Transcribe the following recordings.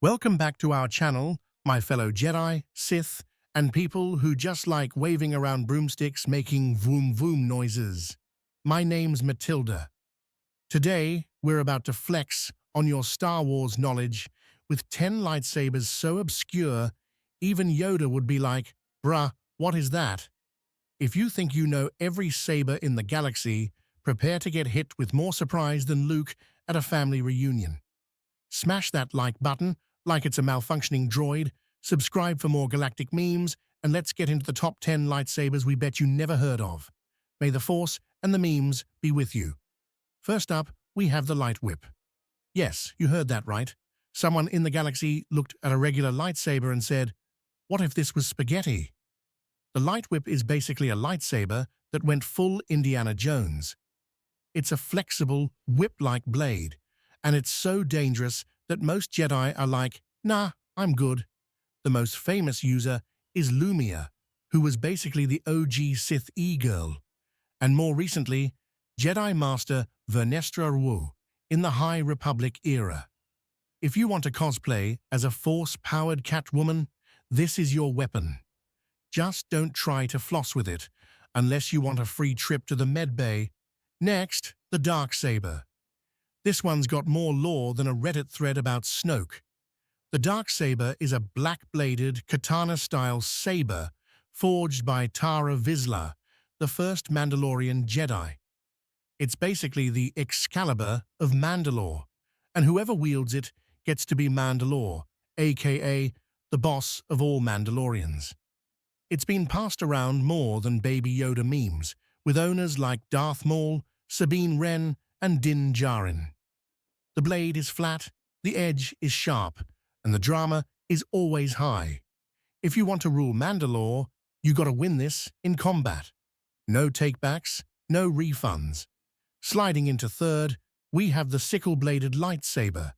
Welcome back to our channel, my fellow Jedi, Sith, and people who just like waving around broomsticks making vroom vroom noises. My name's Matilda. Today, we're about to flex on your Star Wars knowledge with 10 lightsabers so obscure, even Yoda would be like, bruh, what is that? If you think you know every saber in the galaxy, prepare to get hit with more surprise than Luke at a family reunion. Smash that like button like it's a malfunctioning droid, subscribe for more galactic memes, and let's get into the top 10 lightsabers we bet you never heard of. May the Force and the memes be with you. First up, we have the light whip. Yes, you heard that right. Someone in the galaxy looked at a regular lightsaber and said, "What if this was spaghetti?" The light whip is basically a lightsaber that went full Indiana Jones. It's a flexible, whip-like blade, and it's so dangerous that most Jedi are like, nah, I'm good. The most famous user is Lumia, who was basically the OG Sith e-girl, and more recently, Jedi Master Vernestra Rwoh in the High Republic era. If you want to cosplay as a Force-powered Catwoman, this is your weapon. Just don't try to floss with it, unless you want a free trip to the med bay. Next, the darksaber. This one's got more lore than a Reddit thread about Snoke. The darksaber is a black-bladed, katana-style saber forged by Tara Vizsla, the first Mandalorian Jedi. It's basically the Excalibur of Mandalore, and whoever wields it gets to be Mandalore, aka the boss of all Mandalorians. It's been passed around more than Baby Yoda memes, with owners like Darth Maul, Sabine Wren, and Din Djarin. The blade is flat, the edge is sharp, and the drama is always high. If you want to rule Mandalore, you gotta win this in combat. No takebacks, no refunds. Sliding into third, we have the sickle-bladed lightsaber.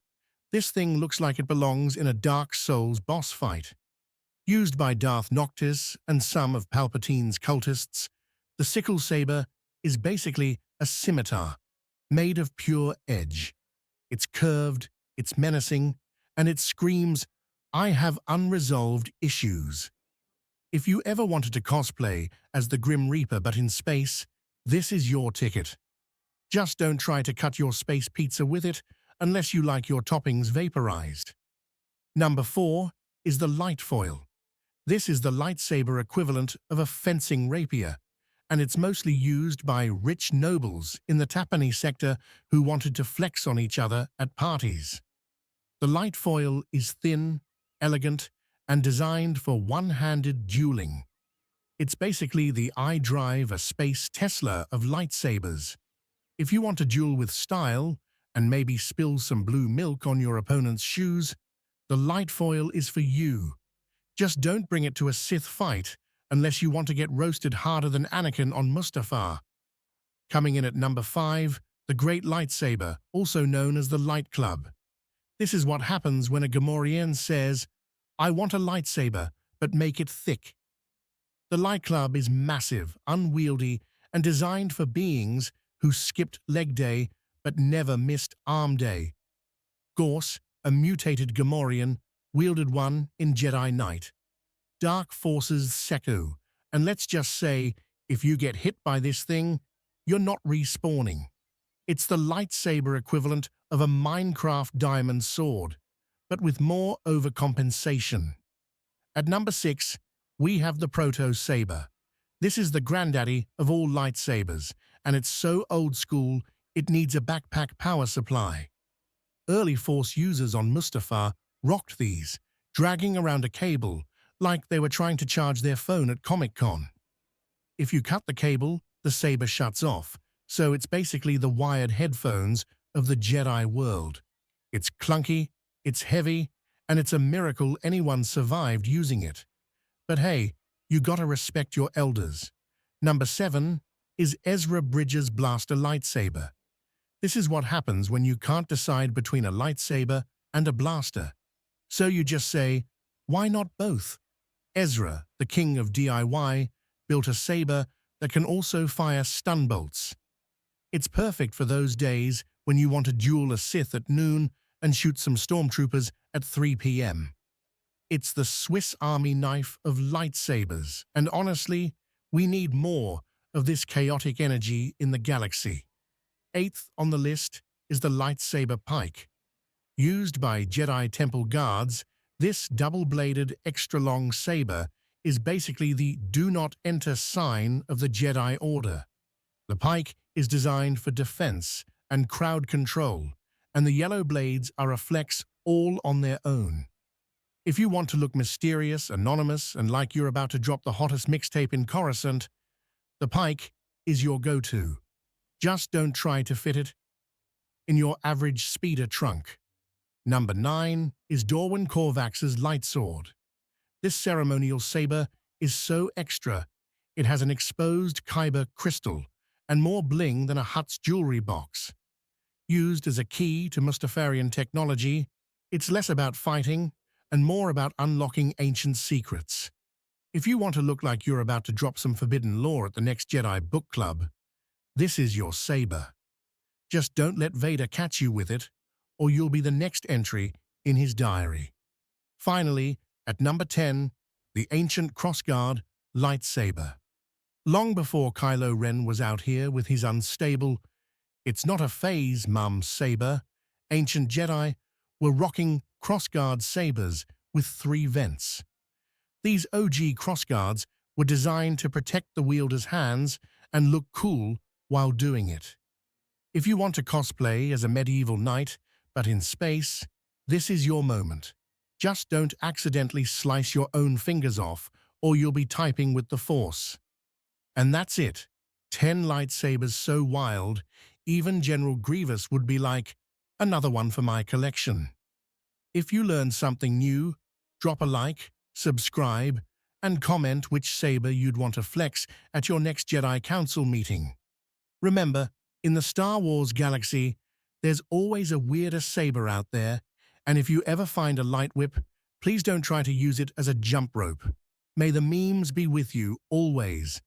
This thing looks like it belongs in a Dark Souls boss fight. Used by Darth Noctis and some of Palpatine's cultists, the sickle saber is basically a scimitar, made of pure edge. It's curved, it's menacing, and it screams, "I have unresolved issues." If you ever wanted to cosplay as the Grim Reaper but in space, this is your ticket. Just don't try to cut your space pizza with it unless you like your toppings vaporized. Number 4 is the light foil. This is the lightsaber equivalent of a fencing rapier, and it's mostly used by rich nobles in the Tapani sector who wanted to flex on each other at parties. The light foil is thin, elegant, and designed for one-handed dueling. It's basically the I drive a space Tesla of lightsabers. If you want to duel with style, and maybe spill some blue milk on your opponent's shoes, the light foil is for you. Just don't bring it to a Sith fight unless you want to get roasted harder than Anakin on Mustafar. Coming in at number 5, the Great Lightsaber, also known as the Light Club. This is what happens when a Gamorrean says, "I want a lightsaber, but make it thick." The Light Club is massive, unwieldy, and designed for beings who skipped leg day but never missed arm day. Gorse, a mutated Gamorrean, wielded one in Jedi Knight. Dark Forces Seku, and let's just say, if you get hit by this thing, you're not respawning. It's the lightsaber equivalent of a Minecraft diamond sword, but with more overcompensation. At number 6, we have the Proto Saber. This is the granddaddy of all lightsabers, and it's so old school it needs a backpack power supply. Early Force users on Mustafar rocked these, dragging around a cable like they were trying to charge their phone at Comic-Con. If you cut the cable, the saber shuts off, so it's basically the wired headphones of the Jedi world. It's clunky, it's heavy, and it's a miracle anyone survived using it. But hey, you gotta respect your elders. Number 7 is Ezra Bridger's blaster lightsaber. This is what happens when you can't decide between a lightsaber and a blaster. So you just say, why not both? Ezra, the king of DIY, built a saber that can also fire stun bolts. It's perfect for those days when you want to duel a Sith at noon and shoot some stormtroopers at 3 p.m. It's the Swiss Army knife of lightsabers, and honestly, we need more of this chaotic energy in the galaxy. Eighth on the list is the lightsaber pike. Used by Jedi Temple guards, this double-bladed, extra-long saber is basically the do not enter sign of the Jedi Order. The pike is designed for defense and crowd control, and the yellow blades are a flex all on their own. If you want to look mysterious, anonymous, and like you're about to drop the hottest mixtape in Coruscant, the pike is your go-to. Just don't try to fit it in your average speeder trunk. Number 9 is Dorwin Korvax's lightsword. This ceremonial saber is so extra, it has an exposed kyber crystal and more bling than a Hutt's jewelry box. Used as a key to Mustafarian technology, it's less about fighting and more about unlocking ancient secrets. If you want to look like you're about to drop some forbidden lore at the next Jedi book club, this is your saber. Just don't let Vader catch you with it, or you'll be the next entry in his diary. Finally, at number 10, the ancient crossguard lightsaber. Long before Kylo Ren was out here with his unstable, "It's not a phase, Mum" saber, ancient Jedi were rocking crossguard sabers with 3 vents. These OG crossguards were designed to protect the wielder's hands and look cool while doing it. If you want to cosplay as a medieval knight, but in space, this is your moment. Just don't accidentally slice your own fingers off, or you'll be typing with the Force. And that's it. 10 lightsabers so wild, even General Grievous would be like, another one for my collection. If you learned something new, drop a like, subscribe, and comment which saber you'd want to flex at your next Jedi Council meeting. Remember, in the Star Wars galaxy, there's always a weirder saber out there, and if you ever find a light whip, please don't try to use it as a jump rope. May the memes be with you always.